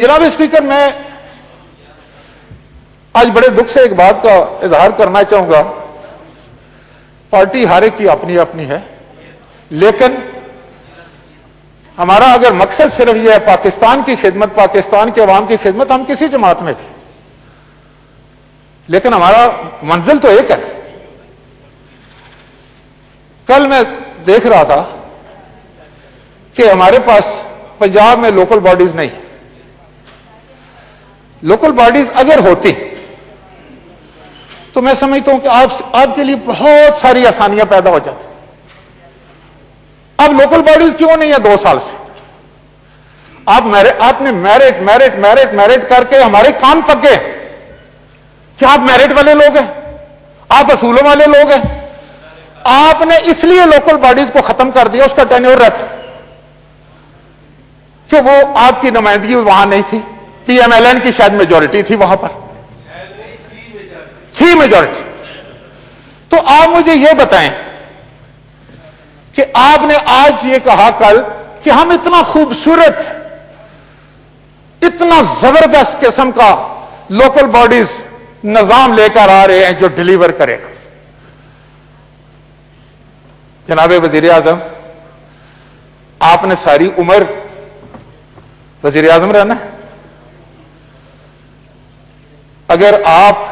जनाब स्पीकर, मैं आज बड़े दुख से एक बात का इजहार करना चाहूंगा। पार्टी हर एक की अपनी अपनी है, लेकिन हमारा अगर मकसद सिर्फ यह है पाकिस्तान की खिदमत, पाकिस्तान के अवाम की खिदमत, हम किसी जमात में भी, लेकिन हमारा मंजिल तो एक है। कल मैं देख रहा था कि हमारे पास पंजाब में लोकल बॉडीज नहीं है। लोकल बॉडीज अगर होती तो मैं समझता हूं कि आपके लिए बहुत सारी आसानियां पैदा हो जाती। अब लोकल बॉडीज क्यों नहीं है 2 साल से? आपने मेरिट मेरिट मेरिट मेरिट करके हमारे कान पके। क्या आप मेरिट वाले लोग हैं? आप असूलों वाले लोग हैं? आपने इसलिए लोकल बॉडीज को खत्म कर दिया, उसका टेन्योर रहता था कि वो आपकी नुमाइंदगी वहां नहीं थी। पीएमएलएन की शायद मेजॉरिटी थी वहां पर, थी मेजॉरिटी। तो आप मुझे यह बताएं कि आपने आज ये कहा कल कि हम इतना खूबसूरत, इतना जबरदस्त किस्म का लोकल बॉडीज निजाम लेकर आ रहे हैं जो डिलीवर करेगा। जनाबे वजीर आजम, आपने सारी उम्र वजीर आजम रहना है। अगर आप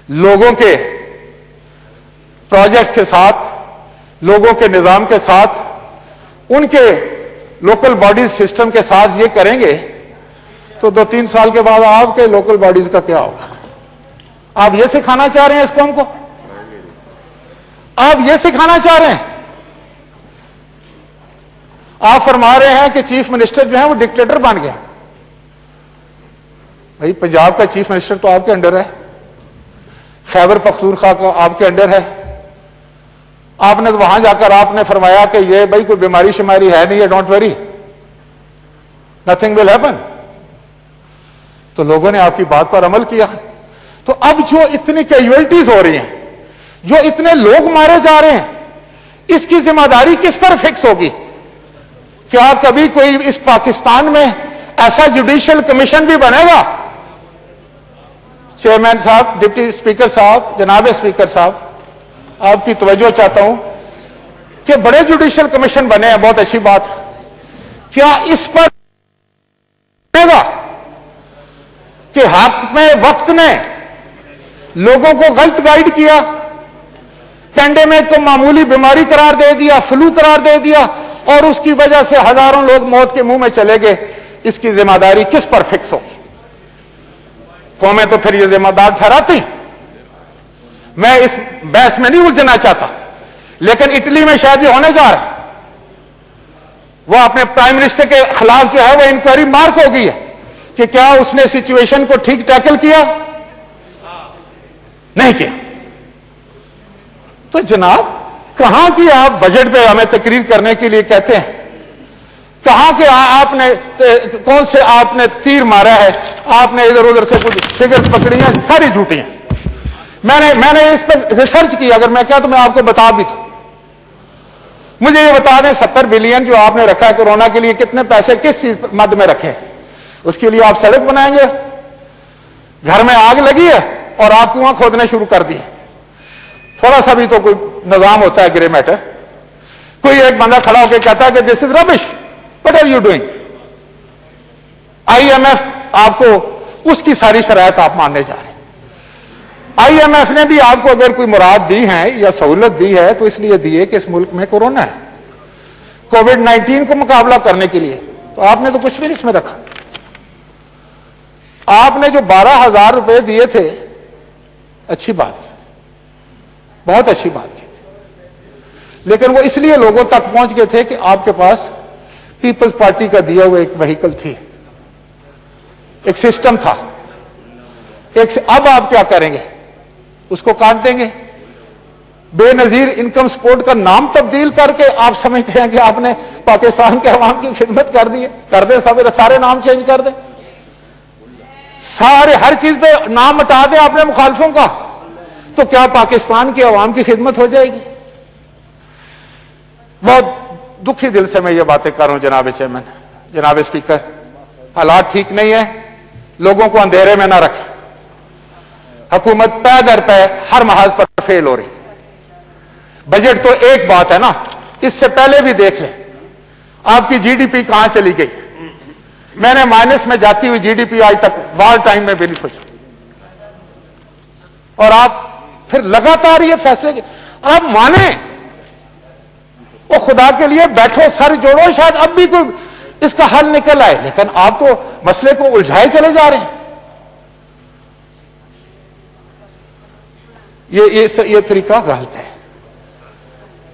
लोगों के प्रोजेक्ट्स के साथ, लोगों के निजाम के साथ, उनके लोकल बॉडीज सिस्टम के साथ ये करेंगे तो 2-3 साल के बाद आपके लोकल बॉडीज का क्या होगा? आप ये सिखाना चाह रहे हैं इस कौम को? आप ये सिखाना चाह रहे हैं? आप फरमा रहे हैं कि चीफ मिनिस्टर जो है वो डिक्टेटर बन गया। भाई, पंजाब का चीफ मिनिस्टर तो आपके अंडर है, खैबर पख्तूनख्वा का आपके अंडर है। आपने तो वहां जाकर आपने फरमाया कि ये भाई कोई बीमारी शिमारी है नहीं है, don't worry, nothing will happen. तो लोगों ने आपकी बात पर अमल किया। तो अब जो इतनी कैजुअलिटीज हो रही हैं, जो इतने लोग मारे जा रहे हैं, इसकी जिम्मेदारी किस पर फिक्स होगी? क्या कभी कोई इस पाकिस्तान में ऐसा जुडिशियल कमीशन भी बनेगा? चेयरमैन साहब, डिप्टी स्पीकर साहब, जनाब स्पीकर साहब, आपकी तवज्जो चाहता हूं कि बड़े जुडिशियल कमीशन बने हैं, बहुत अच्छी बात है। क्या इस पर बनेगा कि हक में वक्त ने लोगों को गलत गाइड किया, पेंडेमिक को मामूली बीमारी करार दे दिया, फ्लू करार दे दिया और उसकी वजह से हजारों लोग मौत के मुंह में चले गए? इसकी जिम्मेदारी किस पर फिक्स होगी? कौमें तो फिर ये जिम्मेदार ठहराती। मैं इस बहस में नहीं उलझना चाहता, लेकिन इटली में शायद ये होने जा रहा है। वो अपने प्राइम मिनिस्टर के खिलाफ जो है वो इंक्वायरी मार्क हो गई है कि क्या उसने सिचुएशन को ठीक टैकल किया, नहीं किया। तो जनाब, कहां की आप बजट पे हमें तकरीर करने के लिए कहते हैं? कहां के आपने कौन से आपने तीर मारा है? आपने इधर उधर से कुछ फिगर्स पकड़ी हैं, सारी झूठी हैं। मैंने इस पर रिसर्च की। अगर मैं क्या तो मैं आपको बता भी दूं। मुझे ये बता दें, 70 बिलियन जो आपने रखा है कोरोना के लिए, कितने पैसे किस चीज मद में रखे हैं? उसके लिए आप सड़क बनाएंगे? घर में आग लगी है और आप कुआं खोदने शुरू कर दिए। थोड़ा सा भी तो कोई निजाम होता है ग्रे मैटर। कोई एक बंदा खड़ा होकर कहता है कि this is rubbish, what are you doing? IMF आपको उसकी सारी शरायत आप मानने जा रहे हैं। IMF ने भी आपको अगर कोई मुराद दी है या सहूलत दी है तो इसलिए दी है कि इस मुल्क में कोरोना है, कोविड-19 को मुकाबला करने के लिए। तो आपने तो कुछ भी इसमें रखा। आपने जो 12,000 रुपए दिए थे, अच्छी बात की थी, बहुत अच्छी बात की थी, लेकिन वो इसलिए लोगों तक पहुंच गए थे कि आपके पास पीपल्स पार्टी का दिया हुआ एक व्हीकल थी, एक सिस्टम था। अब आप क्या करेंगे? उसको काट देंगे। बेनजीर इनकम सपोर्ट का नाम तब्दील करके आप समझते हैं कि आपने पाकिस्तान के अवाम की खिदमत कर दी है। कर दे, सारे नाम चेंज कर दे, सारे हर चीज पे नाम हटा दे आपने मुखालफों का, तो क्या पाकिस्तान के अवाम की खिदमत हो जाएगी? बहुत दुखी दिल से मैं ये बातें कर रहा हूं जनाब चेयरमैन, जनाब स्पीकर। हालात ठीक नहीं है, लोगों को अंधेरे में ना रखें। हुकूमत पै दर पे हर महाज पर फेल हो रही। बजट तो एक बात है ना, इससे पहले भी देख लें आपकी जीडीपी कहां चली गई। मैंने माइनस में जाती हुई जीडीपी आज तक वार टाइम में भी नहीं सोचा। और आप फिर लगातार ये फैसले आप माने, वो खुदा के लिए बैठो, सर जोड़ो, शायद अब भी कोई इसका हल निकल आए। लेकिन आप तो मसले को उलझाए चले जा रहे हैं। ये तरीका गलत है।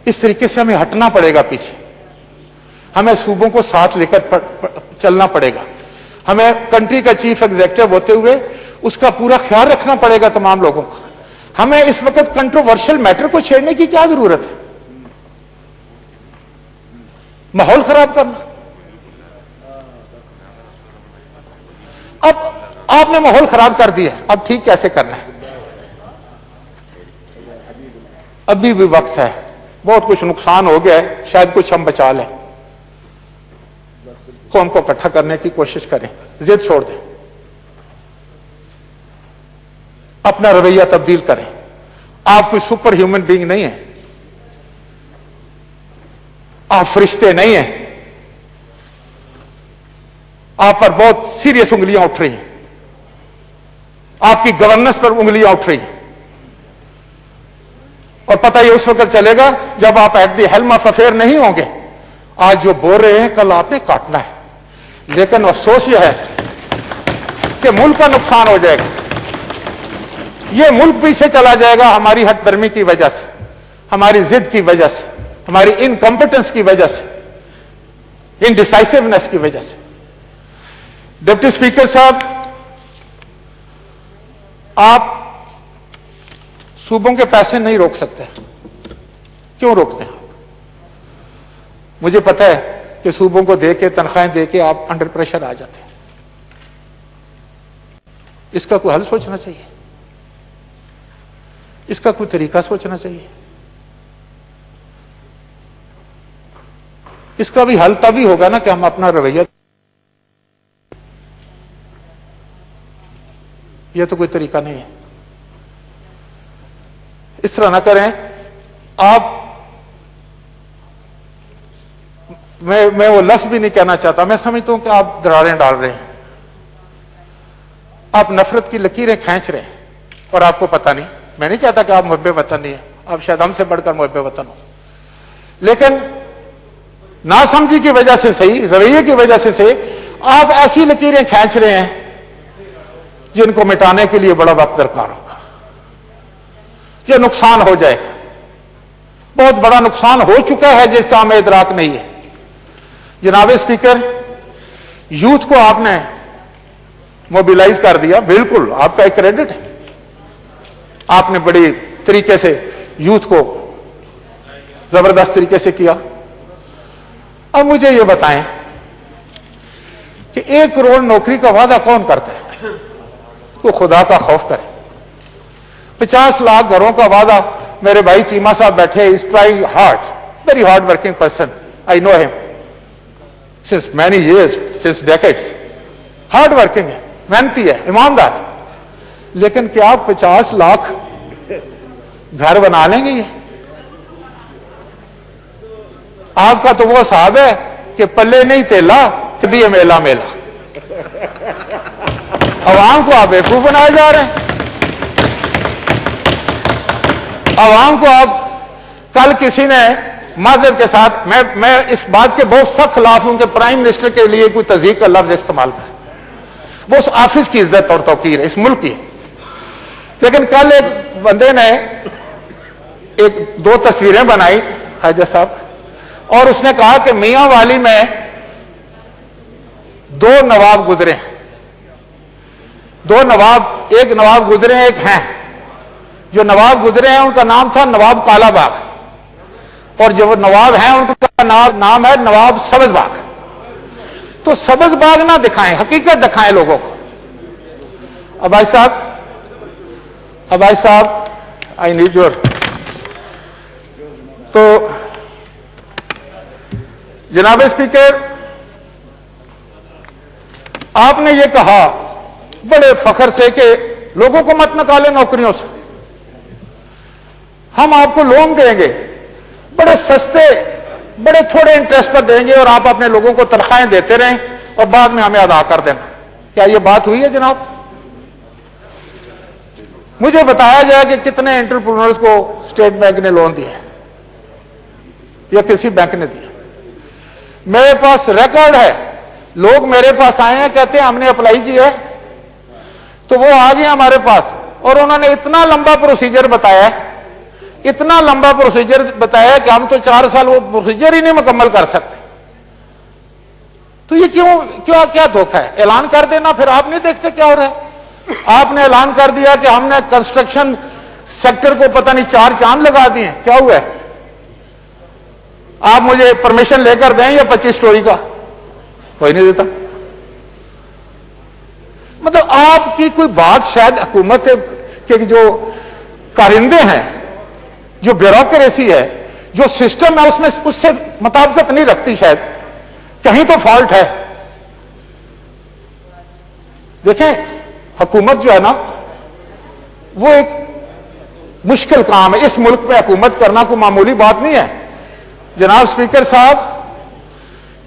इस तरीके से हमें हटना पड़ेगा पीछे। हमें सूबों को साथ लेकर चलना पड़ेगा। हमें कंट्री का चीफ एग्जीक्यूटिव होते हुए उसका पूरा ख्याल रखना पड़ेगा तमाम लोगों का। हमें इस वक्त कंट्रोवर्शियल मैटर को छेड़ने की क्या जरूरत है, माहौल खराब करना। अब आपने माहौल खराब कर दिया, अब ठीक कैसे करना है? अभी भी वक्त है, बहुत कुछ नुकसान हो गया है, शायद कुछ हम बचा लें। कौम को इकट्ठा करने की कोशिश करें, जिद छोड़ दें, अपना रवैया तब्दील करें। आप कोई सुपर ह्यूमन बीइंग नहीं है, आप फरिश्ते नहीं हैं। आप पर बहुत सीरियस उंगलियां उठ रही हैं, आपकी गवर्नेंस पर उंगलियां उठ रही हैं। और पता ये उस वक्त चलेगा जब आप at the helm of affair नहीं होंगे। आज जो बोल रहे हैं कल आपने काटना है। लेकिन अफसोस यह है कि मुल्क का नुकसान हो जाएगा। यह मुल्क पीछे चला जाएगा हमारी हठधर्मी की वजह से, हमारी जिद की वजह से, हमारी इनकॉम्पिटेंस की वजह से, इनडिसाइसिवनेस की वजह से। डिप्टी स्पीकर साहब, आप सूबों के पैसे नहीं रोक सकते। क्यों रोकते हैं? मुझे पता है कि सूबों को दे के, तनख्वाहें दे के आप अंडर प्रेशर आ जाते हैं। इसका कोई हल सोचना चाहिए, इसका कोई तरीका सोचना चाहिए। इसका भी हल तभी होगा ना कि हम अपना रवैया, यह तो कोई तरीका नहीं है। इस तरह ना करें आप। मैं वो लफ्ज भी नहीं कहना चाहता। मैं समझता हूं कि आप दरारें डाल रहे हैं, आप नफरत की लकीरें खींच रहे हैं और आपको पता नहीं। मैं नहीं कहता कि आप मुहब्बे वतन नहीं है, आप शायद हमसे बढ़कर मुहब्बे वतन हो। लेकिन नासमझी की वजह से सही, रवैये की वजह से सही, आप ऐसी लकीरें खींच रहे हैं जिनको मिटाने के लिए बड़ा वक्त दरकार होगा। यह नुकसान हो जाएगा, बहुत बड़ा नुकसान हो चुका है जिसका हमें इदराक नहीं है। जनाब स्पीकर, यूथ को आपने मोबिलाइज कर दिया, बिल्कुल आपका एक क्रेडिट है। आपने बड़ी तरीके से यूथ को जबरदस्त तरीके से किया। अब मुझे यह बताएं कि 1 करोड़ नौकरी का वादा कौन करता है? तो खुदा का खौफ करे। 50 लाख घरों का वादा, मेरे भाई चीमा साहब बैठे, is trying hard, very hard working person, I know him since many years, since decades. Hard working है, मेहनती है, ईमानदार। लेकिन क्या आप 50 लाख घर बना लेंगे? ये आपका तो वो हिसाब है कि पल्ले नहीं तेला कभी मेला मेला। अवाम को आप बेवकूफ बनाए जा रहे हैं। अवाम को आप, कल किसी ने माजरत के साथ, मैं इस बात के बहुत सख्त खिलाफ हूं कि प्राइम मिनिस्टर के लिए कोई तज़ीक का लफ्ज इस्तेमाल करे। वो उस ऑफिस की इज्जत और तौकीर है, इस मुल्क की। लेकिन कल एक बंदे ने 2 तस्वीरें बनाई हाजा साहब, और उसने कहा कि मियां वाली में 2 नवाब गुजरे हैं। 2 नवाब, एक नवाब गुजरे, एक हैं। जो नवाब गुजरे हैं उनका नाम था नवाब कालाबाग, और जो नवाब हैं उनका नाम है नवाब सब्ज़बाग। तो सब्ज़बाग ना दिखाएं, हकीकत दिखाएं लोगों को। अबाई साहब, आई नीड योर। तो जनाब स्पीकर, आपने ये कहा बड़े फख्र से कि लोगों को मत निकाले नौकरियों से, हम आपको लोन देंगे बड़े सस्ते, बड़े थोड़े इंटरेस्ट पर देंगे और आप अपने लोगों को तनख्वाहें देते रहें और बाद में हमें अदा कर देना। क्या ये बात हुई है जनाब? मुझे बताया जाए कि कितने एंटरप्रेन्योर्स को स्टेट बैंक ने लोन दिया है या किसी बैंक ने दिया। मेरे पास रिकॉर्ड है, लोग मेरे पास आए हैं, कहते हैं हमने अप्लाई किया है, तो वो आ गए हमारे पास और उन्होंने इतना लंबा प्रोसीजर बताया, इतना लंबा प्रोसीजर बताया कि हम तो 4 साल वो प्रोसीजर ही नहीं मुकम्मल कर सकते। तो ये क्या धोखा है? ऐलान कर देना, फिर आप नहीं देखते क्या हो रहा है। आपने ऐलान कर दिया कि हमने कंस्ट्रक्शन सेक्टर को पता नहीं 4 चांद लगा दिए, क्या हुआ है? आप मुझे परमिशन लेकर दें या 25 स्टोरी का, कोई नहीं देता। मतलब आपकी कोई बात शायद हुकूमत के जो कारिंदे हैं, जो ब्यूरोक्रेसी है, जो सिस्टम है, उसमें उससे मुताबिकत नहीं रखती, शायद कहीं तो फॉल्ट है। देखें, हुकूमत जो है ना, वो एक मुश्किल काम है। इस मुल्क में हुकूमत करना कोई मामूली बात नहीं है। जनाब स्पीकर साहब,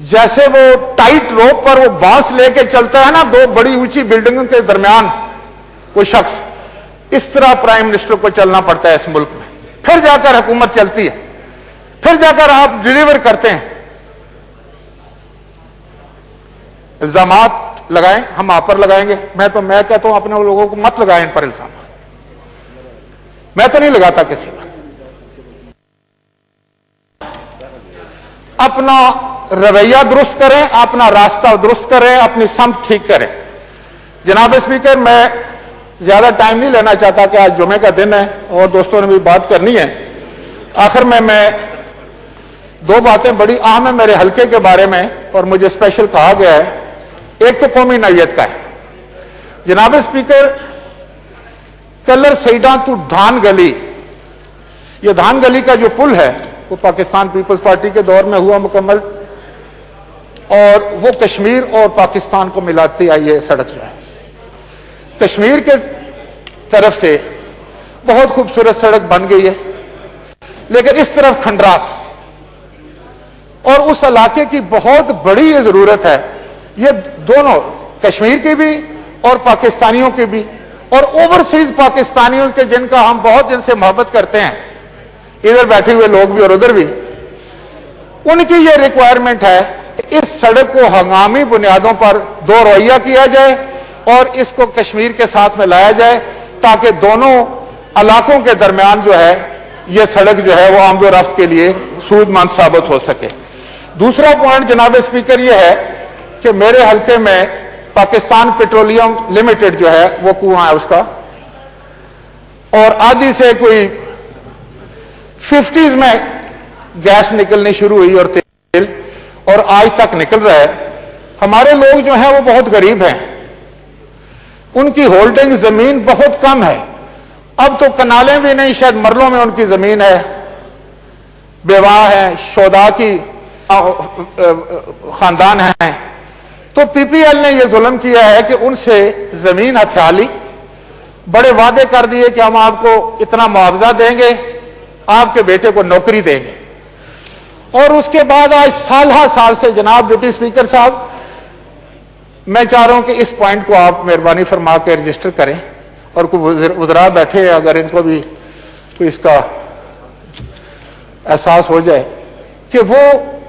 जैसे वो टाइट रोप पर वो बांस लेके चलता है ना 2 बड़ी ऊंची बिल्डिंगों के दरमियान कोई शख्स, इस तरह प्राइम मिनिस्टर को चलना पड़ता है इस मुल्क में, फिर जाकर हुकूमत चलती है, फिर जाकर आप डिलीवर करते हैं। इल्जामात लगाएं, हम आप पर लगाएंगे। मैं कहता हूं अपने लोगों को मत लगाएं इन पर इल्जाम। मैं तो नहीं लगाता किसी पर। अपना रवैया दुरुस्त करें, अपना रास्ता दुरुस्त करें, अपनी समत ठीक करें। जनाब स्पीकर, मैं ज्यादा टाइम नहीं लेना चाहता कि आज जुमे का दिन है और दोस्तों ने भी बात करनी है। आखिर में मैं 2 बातें बड़ी अहम है मेरे हल्के के बारे में और मुझे स्पेशल कहा गया है। एक तो कौमी नौयत का है। जनाब स्पीकर, कलर सईडा टू धान गली, ये धान गली का जो पुल है वो पाकिस्तान पीपल्स पार्टी के दौर में हुआ मुकम्मल, और वो कश्मीर और पाकिस्तान को मिलाती आई ये सड़क जो है, कश्मीर के तरफ से बहुत खूबसूरत सड़क बन गई है, लेकिन इस तरफ खंडरात, और उस इलाके की बहुत बड़ी ये जरूरत है। ये दोनों, कश्मीर की भी और पाकिस्तानियों की भी, और ओवरसीज पाकिस्तानियों के जिनका हम बहुत दिन से मोहब्बत करते हैं, इधर बैठे हुए लोग भी और उधर भी, उनकी ये रिक्वायरमेंट है कि इस सड़क को हंगामी बुनियादों पर 2 रवैया किया जाए और इसको कश्मीर के साथ में लाया जाए, ताकि दोनों इलाकों के दरमियान जो है ये सड़क जो है वो आमदोरफ्त के लिए सूदमंद साबित हो सके। दूसरा पॉइंट जनाब स्पीकर ये है कि मेरे हल्के में पाकिस्तान पेट्रोलियम लिमिटेड जो है वो कुआं है उसका, और आदि से कोई 50s में गैस निकलनी शुरू हुई और तेल, और आज तक निकल रहा है। हमारे लोग जो हैं वो बहुत गरीब हैं, उनकी होल्डिंग जमीन बहुत कम है। अब तो कनालें भी नहीं, शायद मरलों में उनकी जमीन है, बेवाह है, शोदा की खानदान है। तो पीपीएल ने यह जुल्म किया है कि उनसे जमीन हथिया ली, बड़े वादे कर दिए कि हम आपको इतना मुआवजा देंगे, आपके बेटे को नौकरी देंगे, और उसके बाद आज साल से जनाब डिप्टी स्पीकर साहब, मैं चाह रहा हूं कि इस पॉइंट को आप मेहरबानी फरमा के रजिस्टर करें, और कोई वज़रा बैठे हैं अगर इनको भी कोई इसका एहसास हो जाए कि वो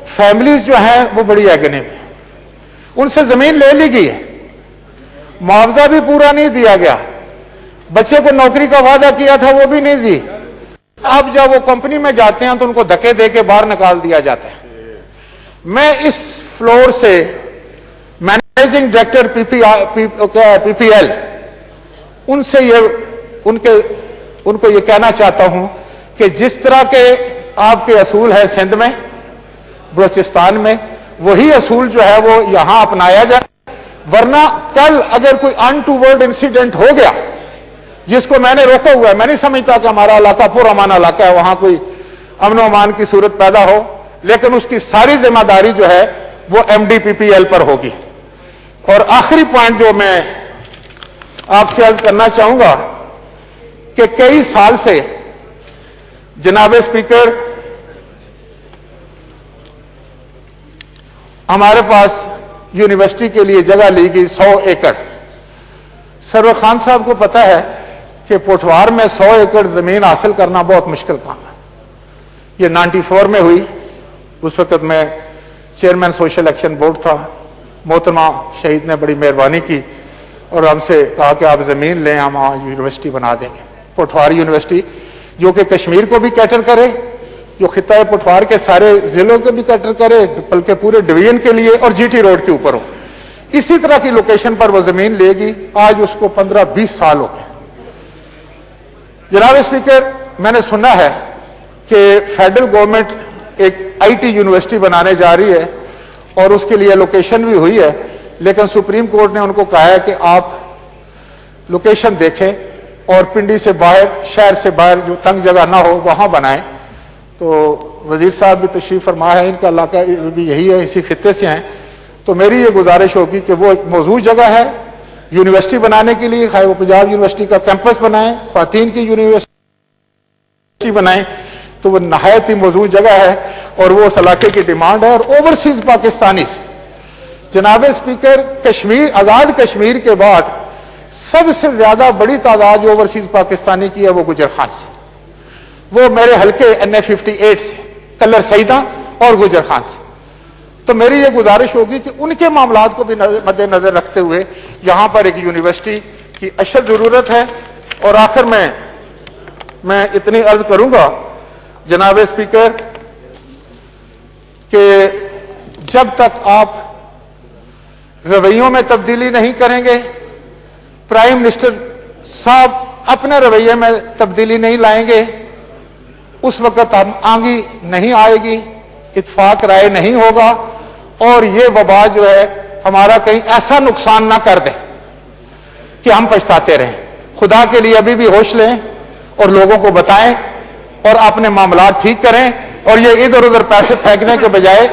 फैमिलीज जो हैं वो बड़ी एगनी में, उनसे जमीन ले ली गई है, मुआवजा भी पूरा नहीं दिया गया, बच्चे को नौकरी का वादा किया था वो भी नहीं दी। अब जब वो कंपनी में जाते हैं तो उनको धक्के दे के बाहर निकाल दिया जाता है। मैं इस फ्लोर से मैनेजिंग डायरेक्टर पीपीएल उनसे ये उनको ये कहना चाहता हूं कि जिस तरह के आपके असूल है सिंध में, बलोचिस्तान में, वही असूल जो है वो यहां अपनाया जाए, वरना कल अगर कोई अनटूवर्ड इंसिडेंट हो गया जिसको मैंने रोका हुआ है, मैं नहीं समझता कि हमारा इलाका पुरअमान इलाका है, वहां कोई अमन अमान की सूरत पैदा हो, लेकिन उसकी सारी जिम्मेदारी जो है वो एमडीपीपीएल पर होगी। और आखिरी पॉइंट जो मैं आपसे अर्ज करना चाहूंगा कि कई साल से जनाब स्पीकर हमारे पास यूनिवर्सिटी के लिए जगह ली गई 100 एकड़। सरवर खान साहब को पता है कि पोठवार में 100 एकड़ जमीन हासिल करना बहुत मुश्किल काम है। ये 94 में हुई, उस वक्त मैं चेयरमैन सोशल एक्शन बोर्ड था। मोहतरमा शहीद ने बड़ी मेहरबानी की और हमसे कहा कि आप जमीन लें, हम वहाँ यूनिवर्सिटी बना देंगे। पोठवार यूनिवर्सिटी जो कि कश्मीर को भी कैटर करे, जो खिता पोठवार के सारे जिलों को भी कैटर करे, बल्कि पूरे डिवीजन के लिए, और जीटी रोड के ऊपर हो, इसी तरह की लोकेशन पर वो जमीन लेगी। आज उसको 15-20 साल हो गए। जनाब स्पीकर, मैंने सुना है कि फेडरल गवर्नमेंट एक आईटी यूनिवर्सिटी बनाने जा रही है और उसके लिए लोकेशन भी हुई है, लेकिन सुप्रीम कोर्ट ने उनको कहा है कि आप लोकेशन देखें और पिंडी से बाहर, शहर से बाहर जो तंग जगह ना हो वहां बनाएं। तो वजीर साहब भी तशरीफ फरमा है, इनका इलाका भी यही है, इसी खित्ते से हैं। तो मेरी ये गुजारिश होगी कि वो एक मौजूद जगह है यूनिवर्सिटी बनाने के लिए, खाए वो पंजाब यूनिवर्सिटी का कैंपस बनाएं, ख्वातीन की यूनिवर्सिटी बनाएं, तो वो नहायत ही मौजूद जगह है और वो उस इलाके की डिमांड है। और ओवरसीज पाकिस्तानी जनाब स्पीकर, कश्मीर, आजाद कश्मीर के बाद सबसे ज्यादा बड़ी तादाद जो ओवरसीज पाकिस्तानी की है वो गुजर खान से, वो मेरे हल्के NA58 से, कलर सईदा और गुजर खान से। तो मेरी ये गुजारिश होगी कि उनके मामलात को भी मद्देनजर रखते हुए यहां पर एक यूनिवर्सिटी की अशद जरूरत है। और आखिर में मैं इतनी अर्ज करूंगा जनाब स्पीकर कि जब तक आप रवैयों में तब्दीली नहीं करेंगे, प्राइम मिनिस्टर साहब अपने रवैये में तब्दीली नहीं लाएंगे, उस वक्त हम आगे नहीं आएगी, इत्फाक राय नहीं होगा और ये वबा जो है हमारा कहीं ऐसा नुकसान ना कर दे कि हम पछताते रहें। खुदा के लिए अभी भी होश लें और लोगों को बताएं और अपने मामला ठीक करें और ये इधर उधर पैसे फेंकने के बजाय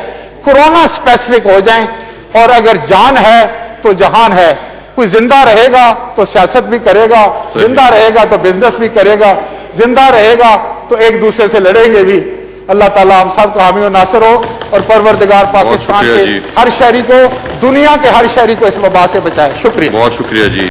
कोरोना स्पेसिफिक हो जाएं। और अगर जान है तो जहान है, कोई जिंदा रहेगा तो सियासत भी करेगा, जिंदा रहेगा तो बिजनेस भी करेगा, जिंदा रहेगा तो एक दूसरे से लड़ेंगे भी। अल्लाह ताला हम सब का हामी और नासिर हो और परवरदिगार पाकिस्तान के हर शहरी को, दुनिया के हर शहरी को इस वबा से बचाए। शुक्रिया, बहुत शुक्रिया जी।